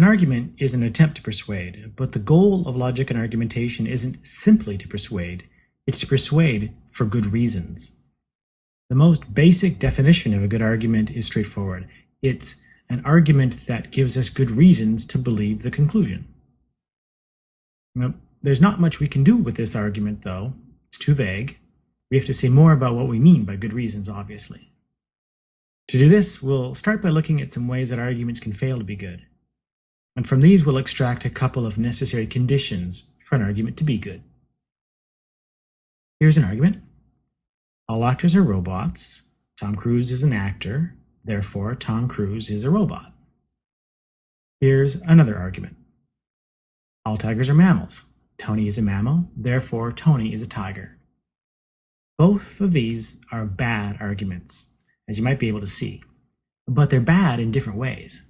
argument is an attempt to persuade, but the goal of logic and argumentation isn't simply to persuade, it's to persuade for good reasons. The most basic definition of a good argument is straightforward. It's an argument that gives us good reasons to believe the conclusion. Now, there's not much we can do with this argument, though. It's too vague. We have to say more about what we mean by good reasons, obviously. To do this, we'll start by looking at some ways that arguments can fail to be good. And from these, we'll extract a couple of necessary conditions for an argument to be good. Here's an argument. All actors are robots. Tom Cruise is an actor. Therefore, Tom Cruise is a robot. Here's another argument. All tigers are mammals. Tony is a mammal. Therefore, Tony is a tiger. Both of these are bad arguments, as you might be able to see, but they're bad in different ways.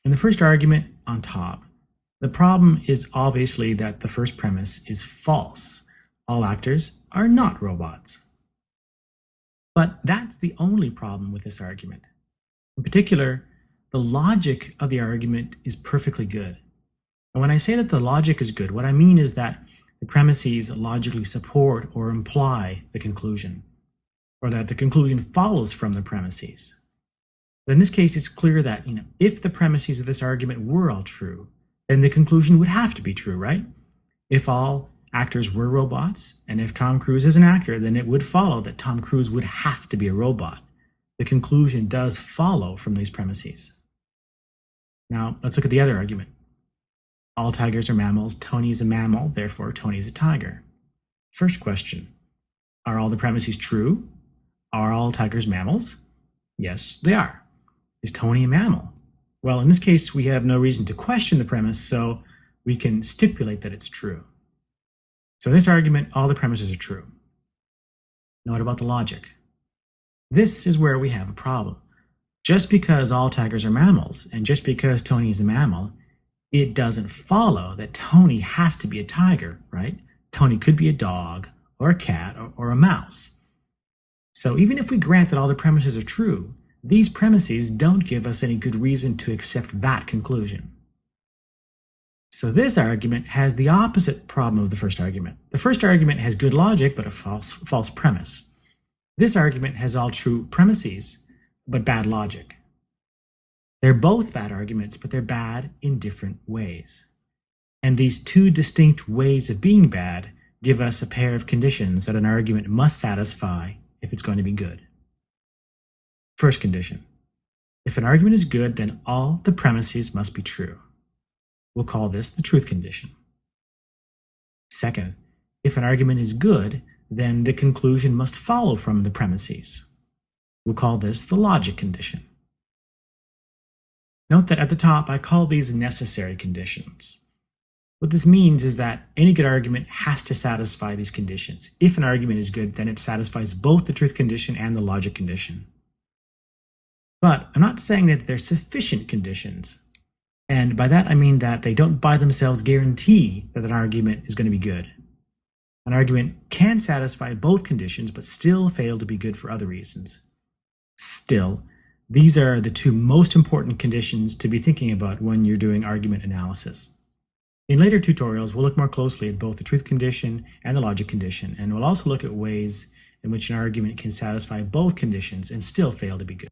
In the first argument on top, the problem is obviously that the first premise is false. All actors are not robots. But that's the only problem with this argument. In particular, the logic of the argument is perfectly good. And when I say that the logic is good, what I mean is that the premises logically support or imply the conclusion, or that the conclusion follows from the premises. But in this case, it's clear that, if the premises of this argument were all true, then the conclusion would have to be true, right? If all actors were robots, and if Tom Cruise is an actor, then it would follow that Tom Cruise would have to be a robot. The conclusion does follow from these premises. Now, let's look at the other argument. All tigers are mammals. Tony is a mammal. Therefore, Tony is a tiger. First question, are all the premises true? Are all tigers mammals? Yes, they are. Is Tony a mammal? Well, in this case, we have no reason to question the premise, so we can stipulate that it's true. So in this argument, all the premises are true. Now what about the logic? This is where we have a problem. Just because all tigers are mammals, and just because Tony is a mammal, it doesn't follow that Tony has to be a tiger, right? Tony could be a dog, or a cat, or a mouse. So even if we grant that all the premises are true, these premises don't give us any good reason to accept that conclusion. So this argument has the opposite problem of the first argument. The first argument has good logic, but a false premise. This argument has all true premises, but bad logic. They're both bad arguments, but they're bad in different ways. And these two distinct ways of being bad give us a pair of conditions that an argument must satisfy if it's going to be good. First condition, if an argument is good, then all the premises must be true. We'll call this the truth condition. Second, if an argument is good, then the conclusion must follow from the premises. We'll call this the logic condition. Note that at the top, I call these necessary conditions. What this means is that any good argument has to satisfy these conditions. If an argument is good, then it satisfies both the truth condition and the logic condition. But I'm not saying that they're sufficient conditions. And by that, I mean that they don't by themselves guarantee that an argument is going to be good. An argument can satisfy both conditions, but still fail to be good for other reasons. Still, these are the two most important conditions to be thinking about when you're doing argument analysis. In later tutorials, we'll look more closely at both the truth condition and the logic condition, and we'll also look at ways in which an argument can satisfy both conditions and still fail to be good.